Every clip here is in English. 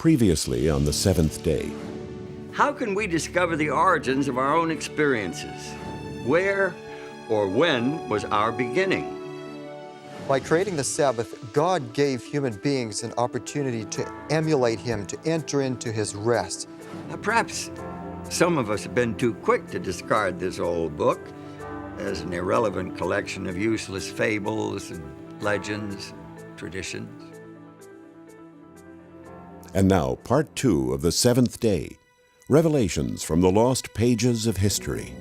Previously on the seventh day. How can we discover the origins of our own experiences? Where or when was our beginning? By creating the Sabbath, God gave human beings an opportunity to emulate Him, to enter into His rest. Now, perhaps some of us have been too quick to discard this old book as an irrelevant collection of useless fables and legends, traditions. And now, part 2 of the seventh day, Revelations from the Lost Pages of History.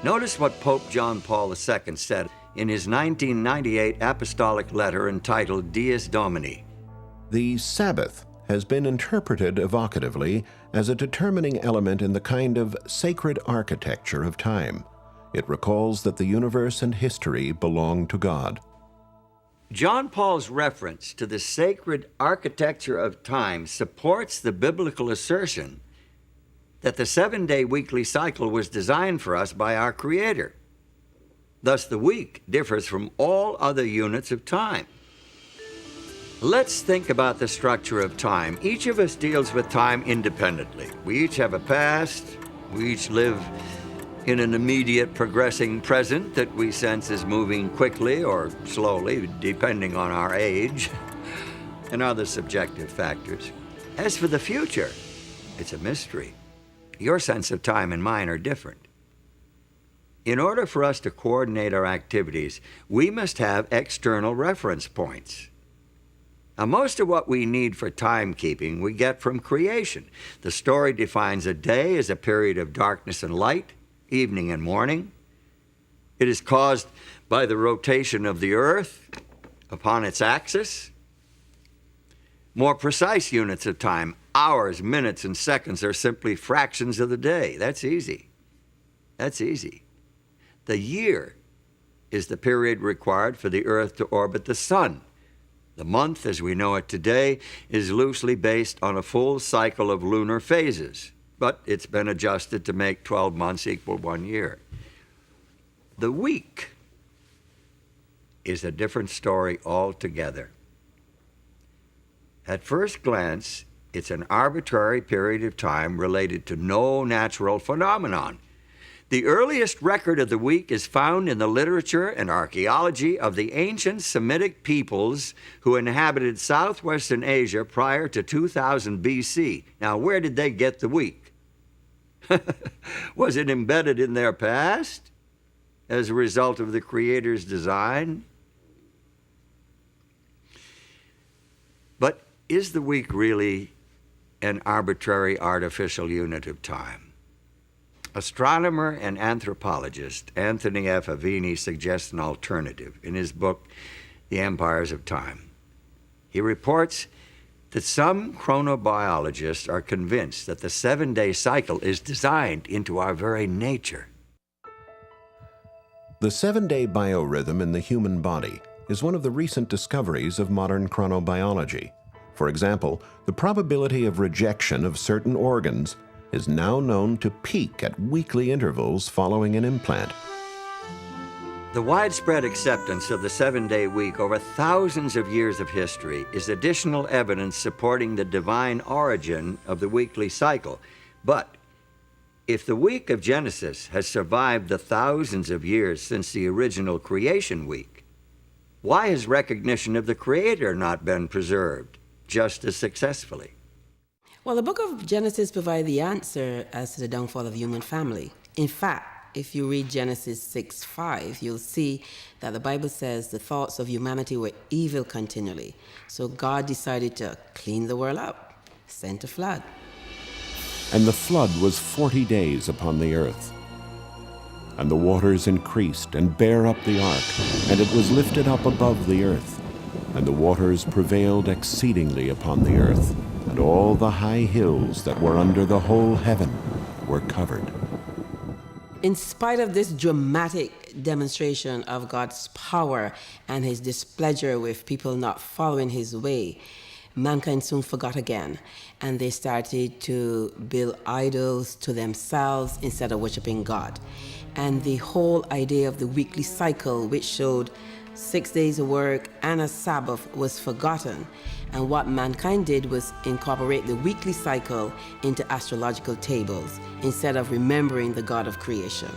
Notice what Pope John Paul II said in his 1998 apostolic letter entitled Dies Domini. The Sabbath has been interpreted evocatively as a determining element in the kind of sacred architecture of time. It recalls that the universe and history belong to God. John Paul's reference to the sacred architecture of time supports the biblical assertion that the 7-day weekly cycle was designed for us by our Creator. Thus, the week differs from all other units of time. Let's think about the structure of time. Each of us deals with time independently. We each have a past. We each live in an immediate progressing present that we sense is moving quickly or slowly, depending on our age and other subjective factors. As for the future, it's a mystery. Your sense of time and mine are different. In order for us to coordinate our activities, we must have external reference points. Now, most of what we need for timekeeping we get from creation. The story defines a day as a period of darkness and light, evening and morning. It is caused by the rotation of the earth upon its axis. More precise units of time, hours, minutes, and seconds, are simply fractions of the day. That's easy. That's easy. The year is the period required for the earth to orbit the sun. The month, as we know it today, is loosely based on a full cycle of lunar phases, but it's been adjusted to make 12 months equal 1 year. The week is a different story altogether. At first glance, it's an arbitrary period of time related to no natural phenomenon. The earliest record of the week is found in the literature and archaeology of the ancient Semitic peoples who inhabited southwestern Asia prior to 2000 BC. Now, where did they get the week? Was it embedded in their past as a result of the Creator's design? But is the week really an arbitrary artificial unit of time? Astronomer and anthropologist Anthony F. Avini suggests an alternative in his book, The Empires of Time. He reports that some chronobiologists are convinced that the 7-day cycle is designed into our very nature. The 7-day biorhythm in the human body is one of the recent discoveries of modern chronobiology. For example, the probability of rejection of certain organs is now known to peak at weekly intervals following an implant. The widespread acceptance of the 7-day week over thousands of years of history is additional evidence supporting the divine origin of the weekly cycle. But if the week of Genesis has survived the thousands of years since the original creation week, why has recognition of the Creator not been preserved just as successfully? Well, the book of Genesis provides the answer as to the downfall of the human family. In fact, if you read Genesis 6:5, you'll see that the Bible says the thoughts of humanity were evil continually. So God decided to clean the world up, sent a flood. And the flood was 40 days upon the earth. And the waters increased and bare up the ark, and it was lifted up above the earth. And the waters prevailed exceedingly upon the earth, and all the high hills that were under the whole heaven were covered. In spite of this dramatic demonstration of God's power and his displeasure with people not following his way, mankind soon forgot again, and they started to build idols to themselves instead of worshiping God. And the whole idea of the weekly cycle, which showed 6 days of work and a Sabbath, was forgotten. And what mankind did was incorporate the weekly cycle into astrological tables instead of remembering the God of creation.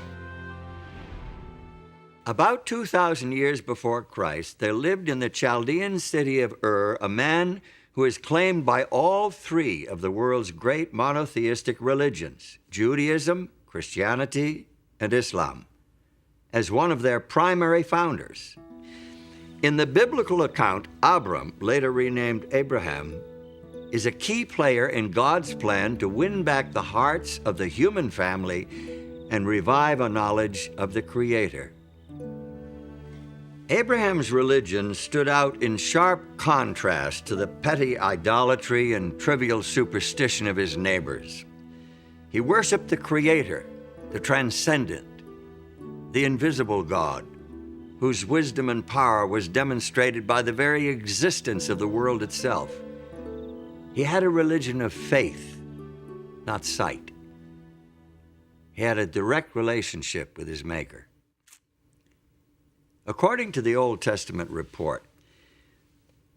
About 2,000 years before Christ, there lived in the Chaldean city of Ur a man who is claimed by all three of the world's great monotheistic religions, Judaism, Christianity, and Islam, as one of their primary founders. In the biblical account, Abram, later renamed Abraham, is a key player in God's plan to win back the hearts of the human family and revive a knowledge of the Creator. Abraham's religion stood out in sharp contrast to the petty idolatry and trivial superstition of his neighbors. He worshiped the Creator, the transcendent, the invisible God, whose wisdom and power was demonstrated by the very existence of the world itself. He had a religion of faith, not sight. He had a direct relationship with his Maker. According to the Old Testament report,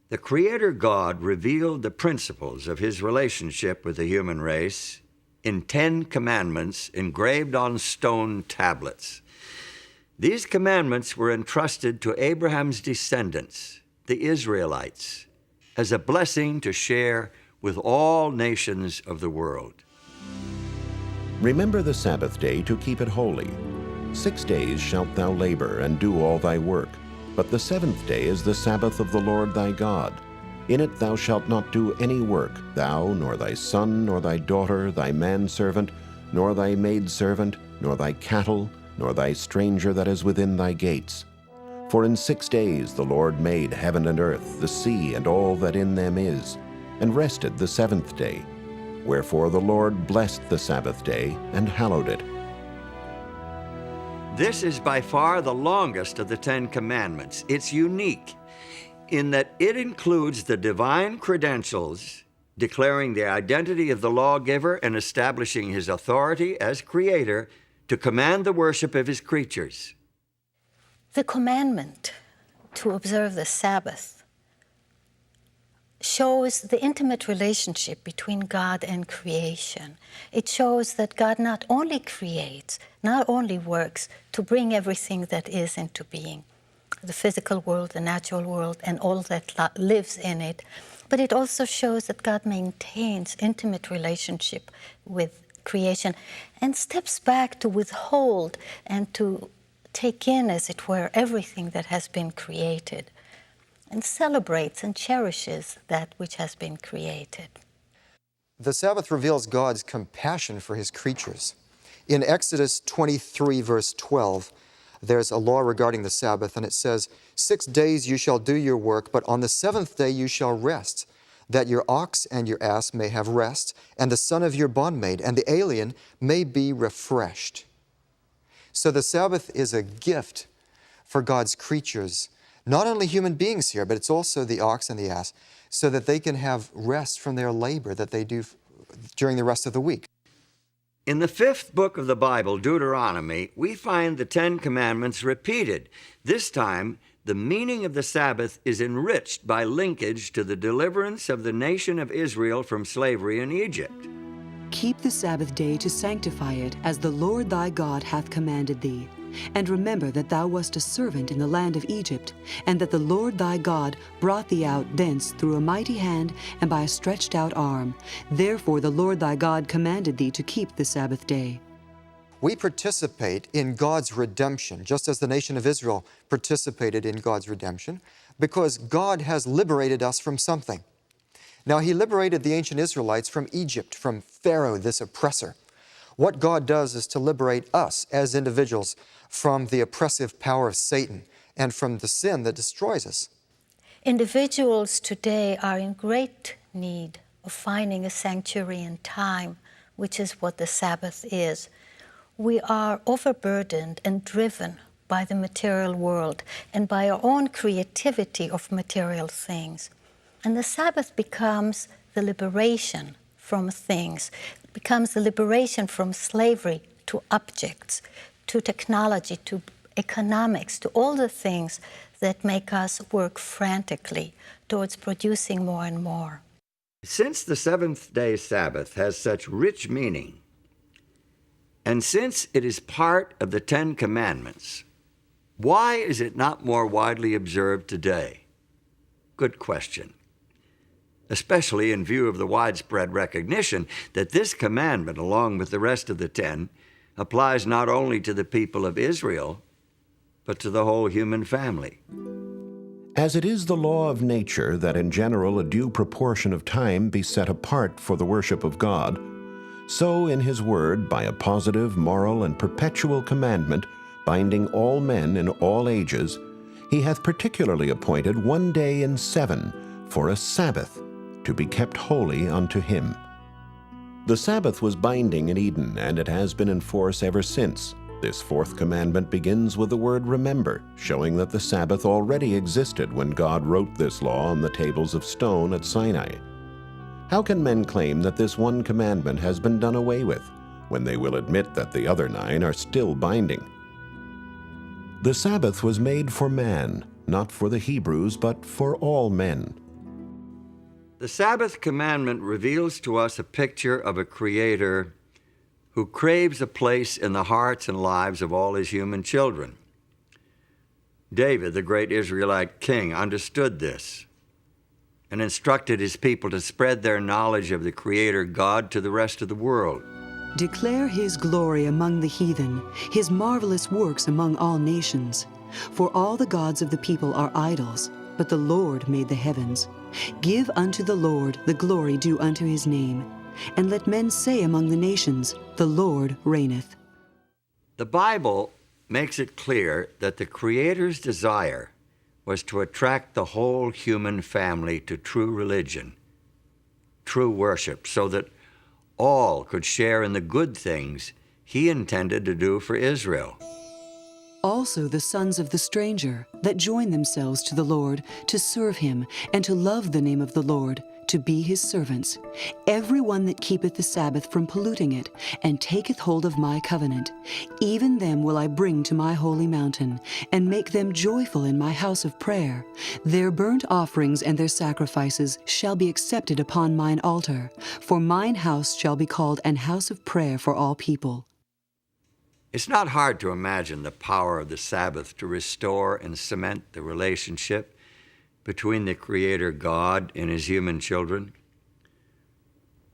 the Creator God revealed the principles of his relationship with the human race in 10 commandments engraved on stone tablets. These commandments were entrusted to Abraham's descendants, the Israelites, as a blessing to share with all nations of the world. Remember the Sabbath day to keep it holy. 6 days shalt thou labor and do all thy work, but the seventh day is the Sabbath of the Lord thy God. In it thou shalt not do any work, thou, nor thy son, nor thy daughter, thy manservant, nor thy maidservant, nor thy cattle, nor thy stranger that is within thy gates. For in 6 days the Lord made heaven and earth, the sea, and all that in them is, and rested the seventh day. Wherefore the Lord blessed the Sabbath day and hallowed it. This is by far the longest of the 10 Commandments. It's unique in that it includes the divine credentials declaring the identity of the lawgiver and establishing his authority as creator to command the worship of his creatures. The commandment to observe the Sabbath shows the intimate relationship between God and creation. It shows that God not only creates, not only works to bring everything that is into being, the physical world, the natural world, and all that lives in it, but it also shows that God maintains intimate relationship with creation and steps back to withhold and to take in, as it were, everything that has been created, and celebrates and cherishes that which has been created. The Sabbath reveals God's compassion for his creatures. In Exodus 23, verse 12, there's a law regarding the Sabbath, and it says, 6 days you shall do your work, but on the seventh day you shall rest, that your ox and your ass may have rest, and the son of your bondmaid and the alien may be refreshed. So the Sabbath is a gift for God's creatures, not only human beings here, but it's also the ox and the ass, so that they can have rest from their labor that they do during the rest of the week. In the 5th book of the Bible, Deuteronomy, we find the 10 Commandments repeated. This time, the meaning of the Sabbath is enriched by linkage to the deliverance of the nation of Israel from slavery in Egypt. Keep the Sabbath day to sanctify it, as the Lord thy God hath commanded thee. And remember that thou wast a servant in the land of Egypt, and that the Lord thy God brought thee out thence through a mighty hand and by a stretched out arm. Therefore the Lord thy God commanded thee to keep the Sabbath day. We participate in God's redemption, just as the nation of Israel participated in God's redemption, because God has liberated us from something. Now, he liberated the ancient Israelites from Egypt, from Pharaoh, this oppressor. What God does is to liberate us as individuals from the oppressive power of Satan and from the sin that destroys us. Individuals today are in great need of finding a sanctuary in time, which is what the Sabbath is. We are overburdened and driven by the material world and by our own creativity of material things. And the Sabbath becomes the liberation from things, it becomes the liberation from slavery to objects, to technology, to economics, to all the things that make us work frantically towards producing more and more. Since the seventh-day Sabbath has such rich meaning, and since it is part of the Ten Commandments, why is it not more widely observed today? Good question. Especially in view of the widespread recognition that this commandment, along with the rest of the 10, applies not only to the people of Israel, but to the whole human family. As it is the law of nature that in general a due proportion of time be set apart for the worship of God, so in his word, by a positive, moral, and perpetual commandment, binding all men in all ages, he hath particularly appointed one day in 7 for a Sabbath, to be kept holy unto him. The Sabbath was binding in Eden, and it has been in force ever since. This fourth commandment begins with the word remember, showing that the Sabbath already existed when God wrote this law on the tables of stone at Sinai. How can men claim that this one commandment has been done away with, when they will admit that the other 9 are still binding? The Sabbath was made for man, not for the Hebrews, but for all men. The Sabbath commandment reveals to us a picture of a Creator who craves a place in the hearts and lives of all his human children. David, the great Israelite king, understood this and instructed his people to spread their knowledge of the Creator God to the rest of the world. Declare his glory among the heathen, his marvelous works among all nations. For all the gods of the people are idols, but the Lord made the heavens. Give unto the Lord the glory due unto his name. And let men say among the nations, the Lord reigneth. The Bible makes it clear that the Creator's desire was to attract the whole human family to true religion, true worship, so that all could share in the good things he intended to do for Israel. Also the sons of the stranger that join themselves to the Lord to serve him and to love the name of the Lord, to be his servants. Every one that keepeth the Sabbath from polluting it, and taketh hold of my covenant, even them will I bring to my holy mountain, and make them joyful in my house of prayer. Their burnt offerings and their sacrifices shall be accepted upon mine altar, for mine house shall be called an house of prayer for all people. It's not hard to imagine the power of the Sabbath to restore and cement the relationship between the Creator God and his human children.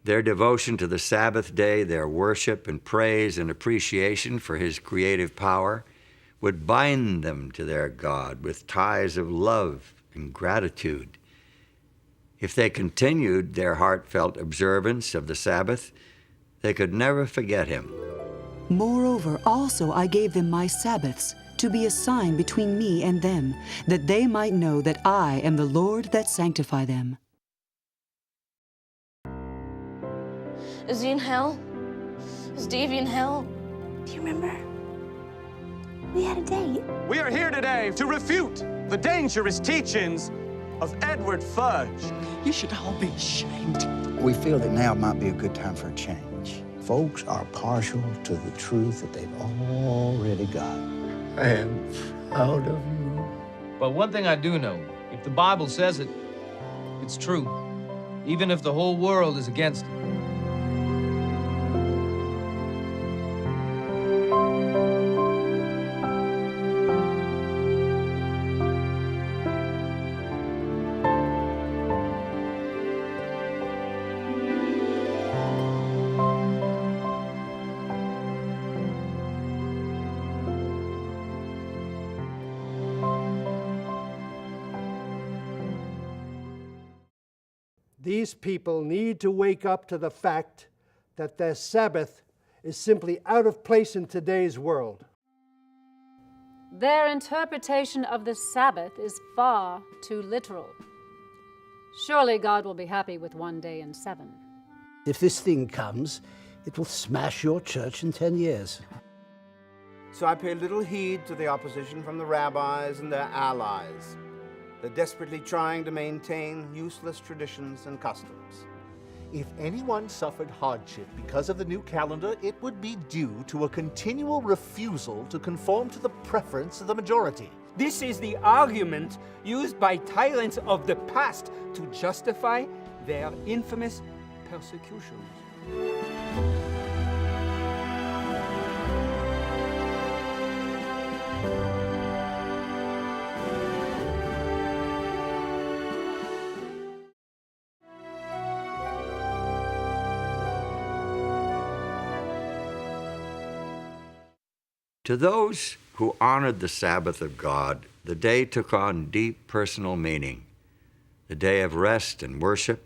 Their devotion to the Sabbath day, their worship and praise and appreciation for his creative power, would bind them to their God with ties of love and gratitude. If they continued their heartfelt observance of the Sabbath, they could never forget him. Moreover, also I gave them my Sabbaths, to be a sign between me and them, that they might know that I am the Lord that sanctify them. Is he in hell? Is Davy in hell? Do you remember? We had a date. We are here today to refute the dangerous teachings of Edward Fudge. You should all be ashamed. We feel that now might be a good time for a change. Folks are partial to the truth that they've already got. I am proud of you. But one thing I do know, if the Bible says it, it's true, even if the whole world is against it. These people need to wake up to the fact that their Sabbath is simply out of place in today's world. Their interpretation of the Sabbath is far too literal. Surely God will be happy with 1 day in 7. If this thing comes, it will smash your church in 10 years. So I pay little heed to the opposition from the rabbis and their allies. They're desperately trying to maintain useless traditions and customs. If anyone suffered hardship because of the new calendar, it would be due to a continual refusal to conform to the preference of the majority. This is the argument used by tyrants of the past to justify their infamous persecutions. To those who honored the Sabbath of God, the day took on deep personal meaning. The day of rest and worship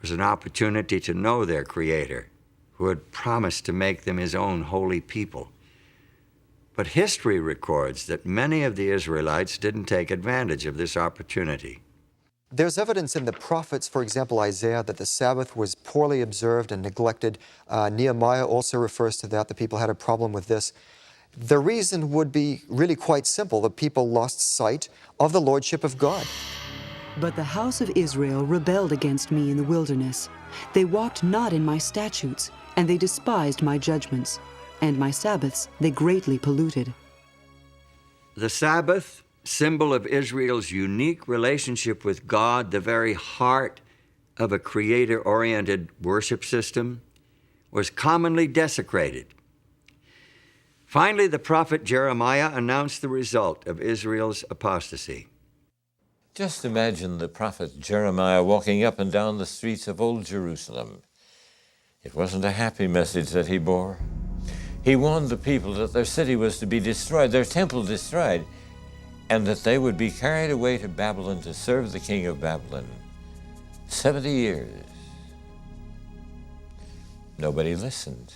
was an opportunity to know their Creator, who had promised to make them His own holy people. But history records that many of the Israelites didn't take advantage of this opportunity. There's evidence in the prophets, for example, Isaiah, that the Sabbath was poorly observed and neglected. Nehemiah also refers to that. The people had a problem with this. The reason would be really quite simple. The people lost sight of the lordship of God. But the house of Israel rebelled against me in the wilderness. They walked not in my statutes, and they despised my judgments. And my Sabbaths they greatly polluted. The Sabbath, symbol of Israel's unique relationship with God, the very heart of a creator-oriented worship system, was commonly desecrated. Finally, the prophet Jeremiah announced the result of Israel's apostasy. Just imagine the prophet Jeremiah walking up and down the streets of Old Jerusalem. It wasn't a happy message that he bore. He warned the people that their city was to be destroyed, their temple destroyed, and that they would be carried away to Babylon to serve the king of Babylon. 70 years. Nobody listened.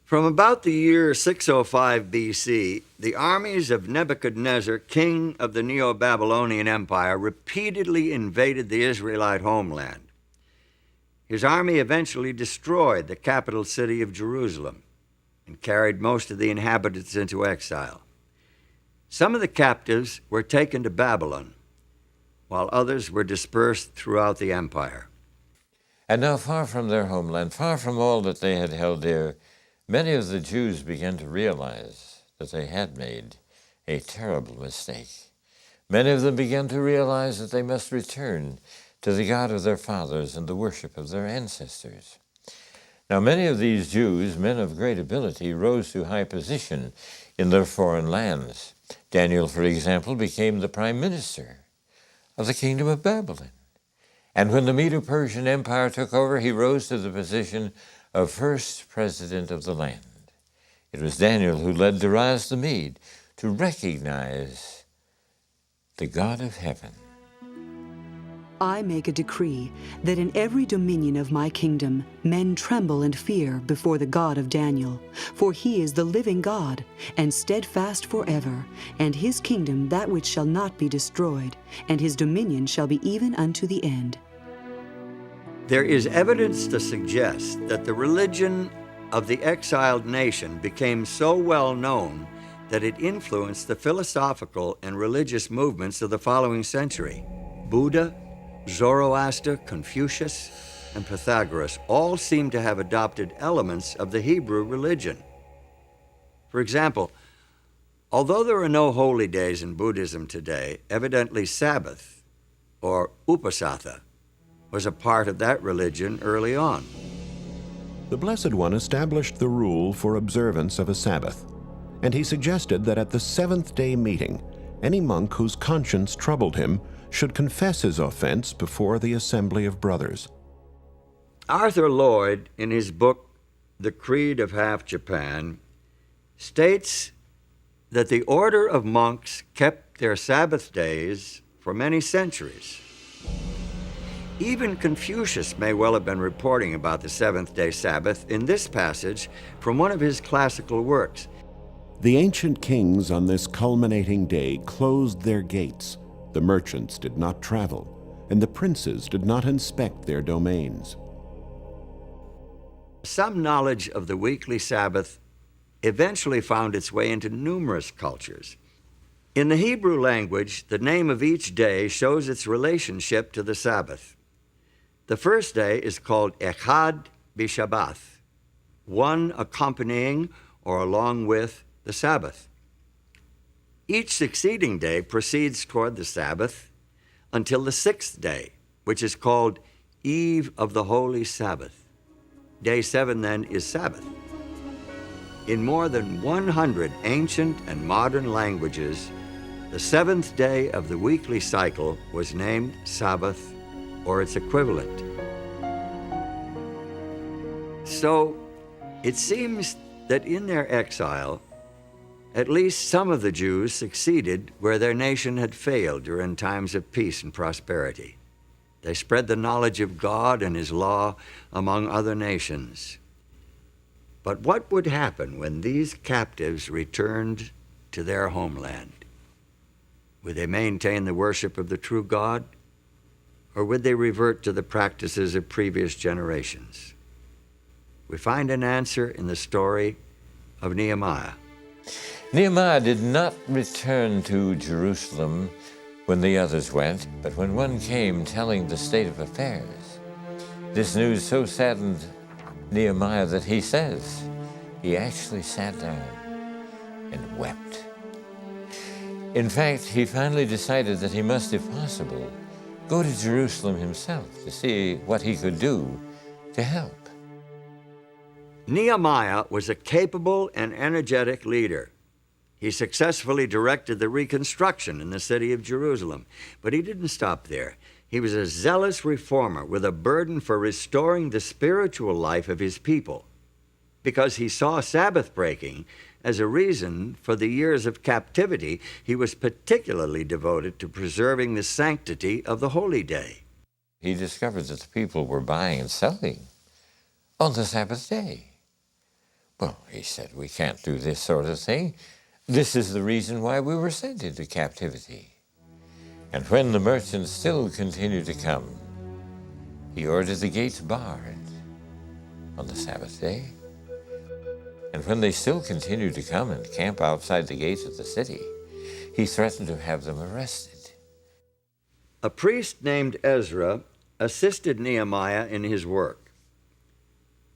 From about the year 605 BC, the armies of Nebuchadnezzar, king of the Neo-Babylonian Empire, repeatedly invaded the Israelite homeland. His army eventually destroyed the capital city of Jerusalem and carried most of the inhabitants into exile. Some of the captives were taken to Babylon, while others were dispersed throughout the empire. And now, far from their homeland, far from all that they had held dear, many of the Jews began to realize that they had made a terrible mistake. Many of them began to realize that they must return to the God of their fathers and the worship of their ancestors. Now, many of these Jews, men of great ability, rose to high position in their foreign lands. Daniel, for example, became the prime minister of the kingdom of Babylon. And when the Medo-Persian Empire took over, he rose to the position of first president of the land. It was Daniel who led Darius the Mede to recognize the God of heaven. I make a decree that in every dominion of my kingdom men tremble and fear before the God of Daniel, for he is the living God, and steadfast forever, and his kingdom that which shall not be destroyed, and his dominion shall be even unto the end. There is evidence to suggest that the religion of the exiled nation became so well known that it influenced the philosophical and religious movements of the following century. Buddha, Zoroaster, Confucius, and Pythagoras all seem to have adopted elements of the Hebrew religion. For example, although there are no holy days in Buddhism today, evidently Sabbath, or Uposatha, was a part of that religion early on. The Blessed One established the rule for observance of a Sabbath, and he suggested that at the seventh-day meeting, any monk whose conscience troubled him should confess his offense before the assembly of brothers. Arthur Lloyd, in his book, The Creed of Half Japan, states that the order of monks kept their Sabbath days for many centuries. Even Confucius may well have been reporting about the seventh-day Sabbath in this passage from one of his classical works. The ancient kings on this culminating day closed their gates. The merchants did not travel, and the princes did not inspect their domains. Some knowledge of the weekly Sabbath eventually found its way into numerous cultures. In the Hebrew language, the name of each day shows its relationship to the Sabbath. The first day is called Echad B'Shabbath, one accompanying or along with the Sabbath. Each succeeding day proceeds toward the Sabbath until the sixth day, which is called Eve of the Holy Sabbath. Day 7 then is Sabbath. In more than 100 ancient and modern languages, the seventh day of the weekly cycle was named Sabbath or its equivalent. So it seems that in their exile, at least some of the Jews succeeded where their nation had failed during times of peace and prosperity. They spread the knowledge of God and His law among other nations. But what would happen when these captives returned to their homeland? Would they maintain the worship of the true God, or would they revert to the practices of previous generations? We find an answer in the story of Nehemiah. Nehemiah did not return to Jerusalem when the others went, but when one came telling the state of affairs. This news so saddened Nehemiah that he says he actually sat down and wept. In fact, he finally decided that he must, if possible, go to Jerusalem himself to see what he could do to help. Nehemiah was a capable and energetic leader. He successfully directed the reconstruction in the city of Jerusalem, but he didn't stop there. He was a zealous reformer with a burden for restoring the spiritual life of his people, because he saw Sabbath breaking as a reason for the years of captivity. He was particularly devoted to preserving the sanctity of the holy day. He discovered that the people were buying and selling on the Sabbath day. Well, he said, we can't do this sort of thing. This is the reason why we were sent into captivity. And when the merchants still continued to come, he ordered the gates barred on the Sabbath day. And when they still continued to come and camp outside the gates of the city, he threatened to have them arrested. A priest named Ezra assisted Nehemiah in his work.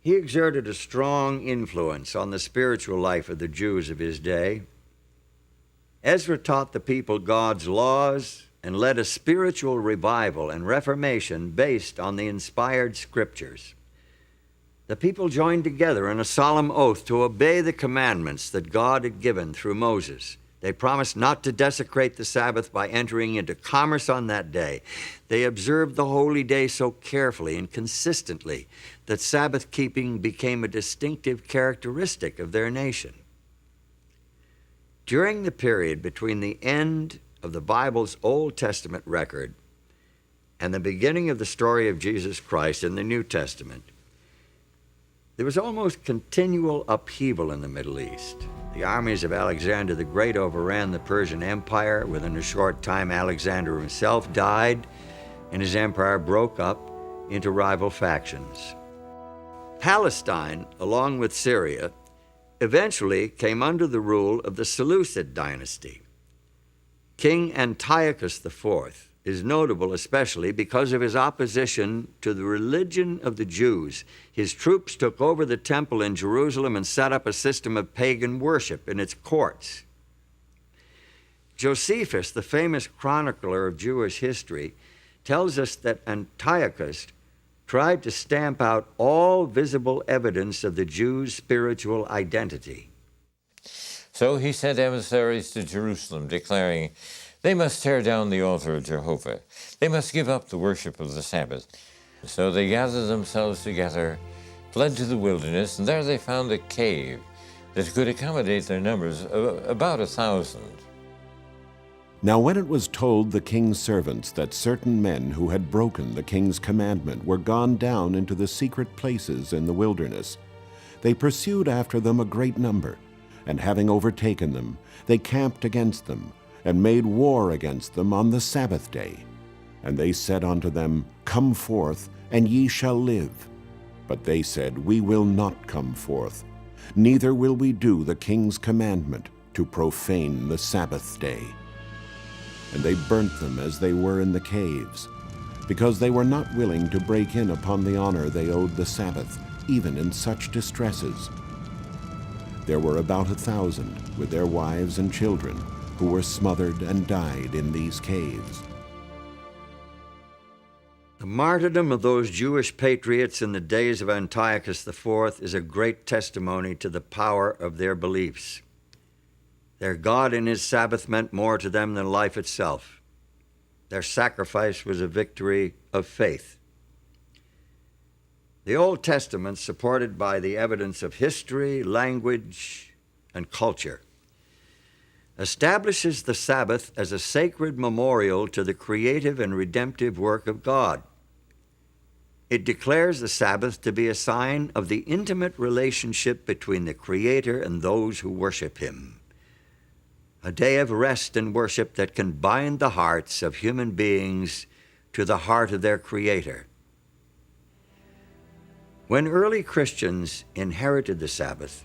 He exerted a strong influence on the spiritual life of the Jews of his day. Ezra taught the people God's laws and led a spiritual revival and reformation based on the inspired scriptures. The people joined together in a solemn oath to obey the commandments that God had given through Moses. They promised not to desecrate the Sabbath by entering into commerce on that day. They observed the holy day so carefully and consistently that Sabbath keeping became a distinctive characteristic of their nation. During the period between the end of the Bible's Old Testament record and the beginning of the story of Jesus Christ in the New Testament, there was almost continual upheaval in the Middle East. The armies of Alexander the Great overran the Persian Empire. Within a short time, Alexander himself died, and his empire broke up into rival factions. Palestine, along with Syria, eventually came under the rule of the Seleucid dynasty. King Antiochus IV is notable especially because of his opposition to the religion of the Jews. His troops took over the temple in Jerusalem and set up a system of pagan worship in its courts. Josephus, the famous chronicler of Jewish history, tells us that Antiochus tried to stamp out all visible evidence of the Jews' spiritual identity. So he sent emissaries to Jerusalem, declaring, they must tear down the altar of Jehovah. They must give up the worship of the Sabbath. So they gathered themselves together, fled to the wilderness, and there they found a cave that could accommodate their numbers, about 1,000. Now when it was told the king's servants that certain men who had broken the king's commandment were gone down into the secret places in the wilderness, they pursued after them a great number, and having overtaken them, they camped against them, and made war against them on the Sabbath day. And they said unto them, Come forth, and ye shall live. But they said, We will not come forth, neither will we do the king's commandment to profane the Sabbath day. And they burnt them as they were in the caves, because they were not willing to break in upon the honor they owed the Sabbath, even in such distresses. There were about 1,000, with their wives and children, who were smothered and died in these caves. The martyrdom of those Jewish patriots in the days of Antiochus IV is a great testimony to the power of their beliefs. Their God and his Sabbath meant more to them than life itself. Their sacrifice was a victory of faith. The Old Testament, supported by the evidence of history, language, and culture, establishes the Sabbath as a sacred memorial to the creative and redemptive work of God. It declares the Sabbath to be a sign of the intimate relationship between the Creator and those who worship him, a day of rest and worship that can bind the hearts of human beings to the heart of their Creator. When early Christians inherited the Sabbath,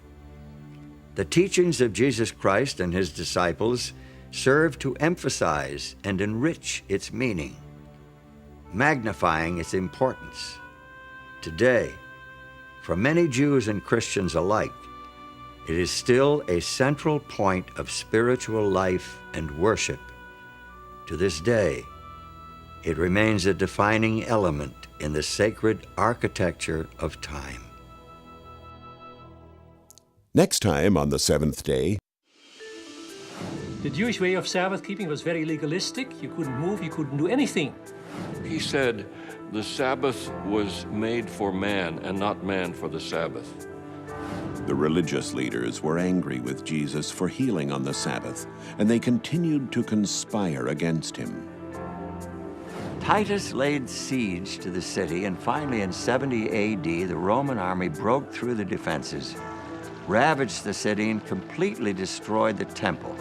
the teachings of Jesus Christ and his disciples served to emphasize and enrich its meaning, magnifying its importance. Today, for many Jews and Christians alike, it is still a central point of spiritual life and worship. To this day, it remains a defining element in the sacred architecture of time. Next time on the seventh day, the Jewish way of Sabbath keeping was very legalistic. You couldn't move, you couldn't do anything. He said the Sabbath was made for man and not man for the Sabbath. the religious leaders were angry with Jesus for healing on the Sabbath, and they continued to conspire against him. Titus laid siege to the city, and finally in 70 AD, the Roman army broke through the defenses, ravaged the city, and completely destroyed the temple.